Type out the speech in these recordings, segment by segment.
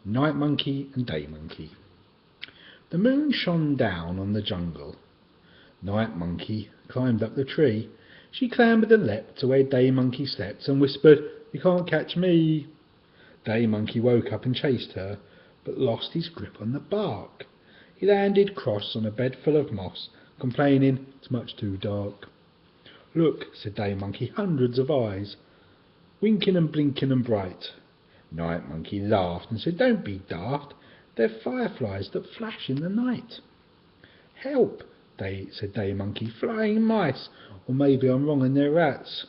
Night Monkey and Day Monkey. The moon shone down on the jungle. Night Monkey climbed up the tree. She clambered and leapt to where Day Monkey slept and whispered, "You can't catch me." Day Monkey woke up and chased her, but lost his grip on the bark. He landed cross on a bed full of moss, complaining, "It's much too dark." "Look," said Day Monkey, "hundreds of eyes, winking and blinking and bright." Night Monkey laughed and said, "Don't be daft, they're fireflies that flash in the night." "Help," said Day Monkey, "flying mice, or maybe I'm wrong and they're rats."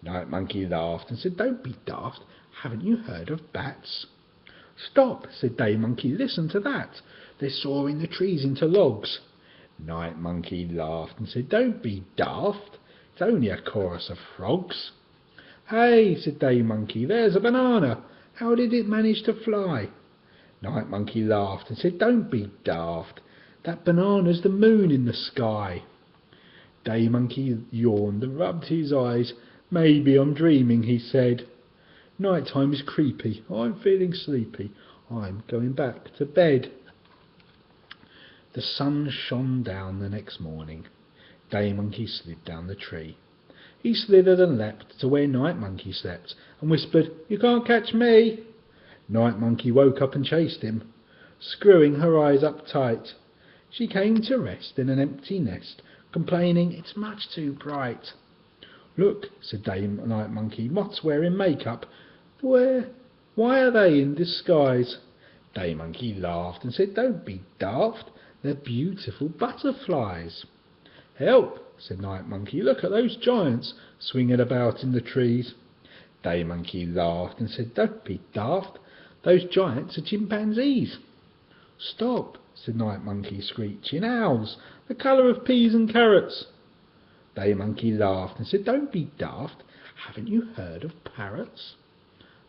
Night Monkey laughed and said, "Don't be daft, haven't you heard of bats?" "Stop," said Day Monkey, "listen to that, they're sawing the trees into logs." Night Monkey laughed and said, "Don't be daft, it's only a chorus of frogs." "Hey," said Day Monkey, "there's a banana, how did it manage to fly?" Night Monkey laughed and said, "Don't be daft, that banana's the moon in the sky." Day Monkey yawned and rubbed his eyes. "Maybe I'm dreaming," he said. "Night time is creepy, I'm feeling sleepy, I'm going back to bed." The sun shone down the next morning. Day Monkey slid down the tree. He slithered and leapt to where Night Monkey slept and whispered, "You can't catch me." Night Monkey woke up and chased him, screwing her eyes up tight. She came to rest in an empty nest, complaining, "It's much too bright." "Look," said Night Monkey, "moths wearing makeup. Why are they in disguise?" Day Monkey laughed and said, "Don't be daft, they're beautiful butterflies." "Help," said Night Monkey, "look at those giants swinging about in the trees." Day Monkey laughed and said, "Don't be daft, those giants are chimpanzees." "Stop," said Night Monkey, screeching, "owls, the colour of peas and carrots." Day Monkey laughed and said, "Don't be daft, haven't you heard of parrots?"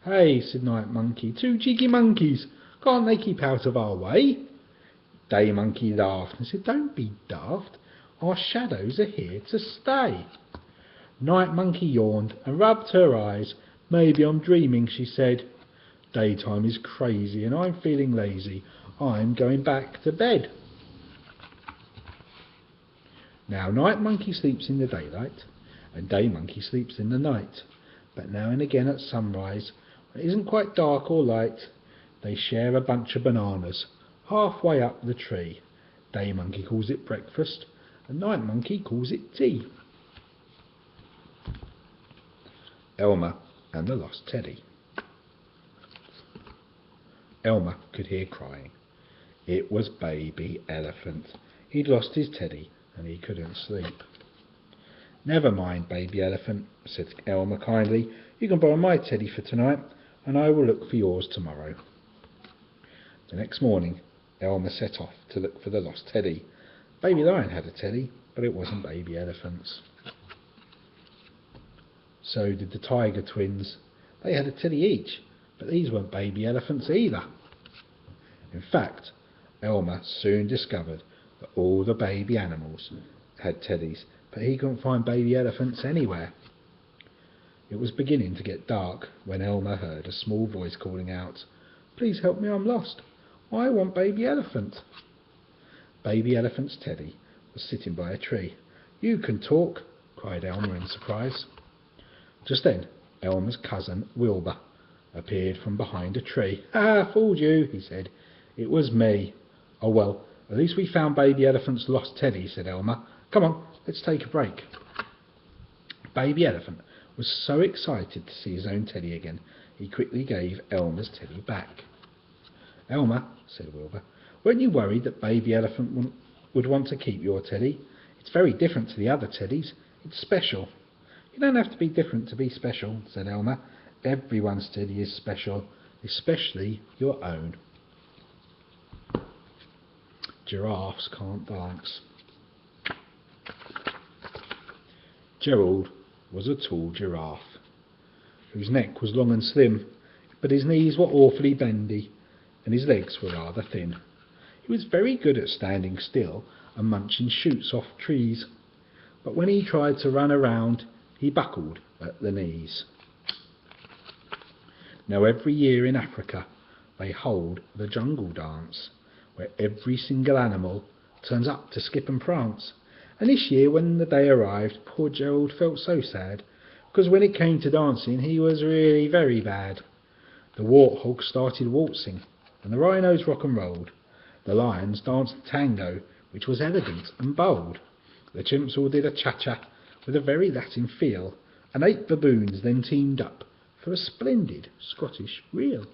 "Hey," said Night Monkey, "two cheeky monkeys, can't they keep out of our way?" Day Monkey laughed and said, "Don't be daft, our shadows are here to stay." Night Monkey yawned and rubbed her eyes. "Maybe I'm dreaming," she said. "Daytime is crazy and I'm feeling lazy, I'm going back to bed." Now Night Monkey sleeps in the daylight and Day Monkey sleeps in the night, but now and again at sunrise, when it isn't quite dark or light, they share a bunch of bananas halfway up the tree. Day Monkey calls it breakfast and Night Monkey calls it tea. Elmer and the Lost Teddy. Elmer could hear crying. It was Baby Elephant. He'd lost his teddy and he couldn't sleep. "Never mind, Baby Elephant," said Elmer kindly. "You can borrow my teddy for tonight and I will look for yours tomorrow." The next morning Elmer set off to look for the lost teddy. Baby Lion had a teddy, but it wasn't Baby Elephant's. So did the Tiger twins. They had a teddy each, but these weren't Baby Elephants either. In fact, Elmer soon discovered that all the baby animals had teddies, but he couldn't find Baby Elephants anywhere. It was beginning to get dark when Elmer heard a small voice calling out, "Please help me, I'm lost. I want Baby Elephant." Baby Elephant's teddy was sitting by a tree. "You can talk," cried Elmer in surprise. Just then Elmer's cousin Wilbur appeared from behind a tree. "Ah, fooled you," he said. "It was me." "Oh well, at least we found Baby Elephant's lost teddy," said Elmer. "Come on, let's take a break." Baby Elephant was so excited to see his own teddy again, he quickly gave Elmer's teddy back. "Elmer," said Wilbur, "weren't you worried that Baby Elephant would want to keep your teddy? It's very different to the other teddies. It's special." "You don't have to be different to be special," said Elmer. "Everyone's teddy is special, especially your own." Giraffes can't dance. Gerald was a tall giraffe, whose neck was long and slim, but his knees were awfully bendy, and his legs were rather thin. He was very good at standing still and munching shoots off trees, but when he tried to run around, he buckled at the knees. Now every year in Africa they hold the jungle dance, where every single animal turns up to skip and prance. And this year when the day arrived, poor Gerald felt so sad, because when it came to dancing he was really very bad. The warthog started waltzing, and the rhinos rock and rolled. The lions danced tango, which was elegant and bold. The chimps all did a cha-cha with a very Latin feel, and 8 baboons then teamed up for a splendid Scottish reel.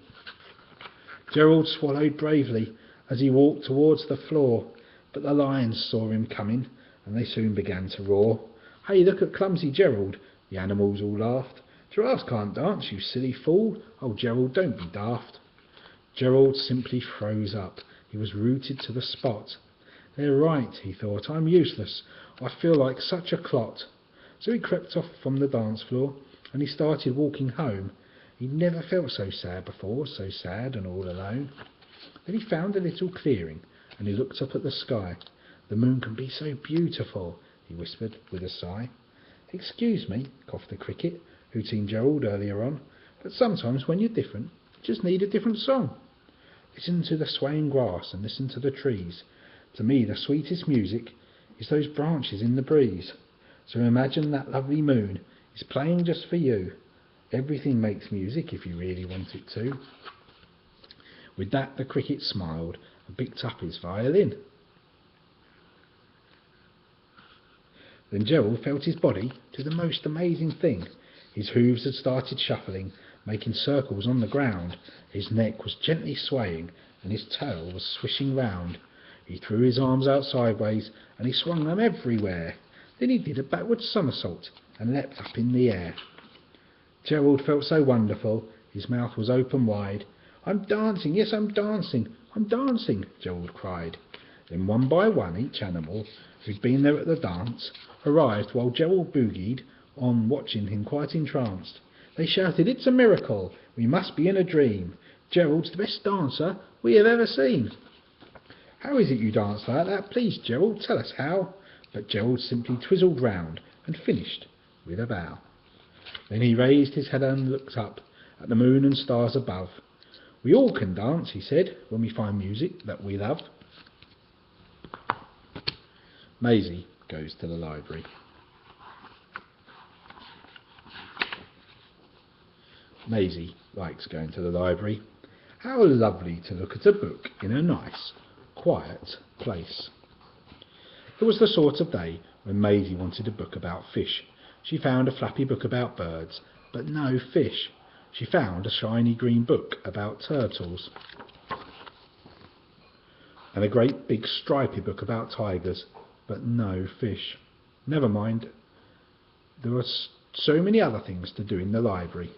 Gerald swallowed bravely as he walked towards the floor, but the lions saw him coming, and they soon began to roar. "Hey, look at clumsy Gerald," the animals all laughed. "Giraffes can't dance, you silly fool. Oh, Gerald, don't be daft." Gerald simply froze up. He was rooted to the spot. "They're right," he thought. "I'm useless. I feel like such a clot." So he crept off from the dance floor, and he started walking home. He'd never felt so sad before, so sad and all alone. Then he found a little clearing, and he looked up at the sky. "The moon can be so beautiful," he whispered with a sigh. "Excuse me," coughed the cricket, who'd seen Gerald earlier on, "but sometimes when you're different, you just need a different song. Listen to the swaying grass and listen to the trees. To me the sweetest music is those branches in the breeze. So imagine that lovely moon is playing just for you. Everything makes music if you really want it to." With that the cricket smiled and picked up his violin. Then Gerald felt his body do the most amazing thing. His hooves had started shuffling, making circles on the ground. His neck was gently swaying, and his tail was swishing round. He threw his arms out sideways, and he swung them everywhere. Then he did a backward somersault, and leapt up in the air. Gerald felt so wonderful, his mouth was open wide. "I'm dancing, yes, I'm dancing, I'm dancing," Gerald cried. Then one by one each animal who'd been there at the dance arrived, while Gerald boogied on, watching him quite entranced. They shouted, "It's a miracle! We must be in a dream! Gerald's the best dancer we have ever seen!" "How is it you dance like that? Please, Gerald, tell us how." But Gerald simply twizzled round and finished with a bow. Then he raised his head and looked up at the moon and stars above. "We all can dance," he said, "when we find music that we love." Maisie goes to the library. Maisie likes going to the library. How lovely to look at a book in a nice, quiet place. It was the sort of day when Maisie wanted a book about fish. She found a flappy book about birds, but no fish. She found a shiny green book about turtles, and a great big stripy book about tigers, but no fish. Never mind, there were so many other things to do in the library.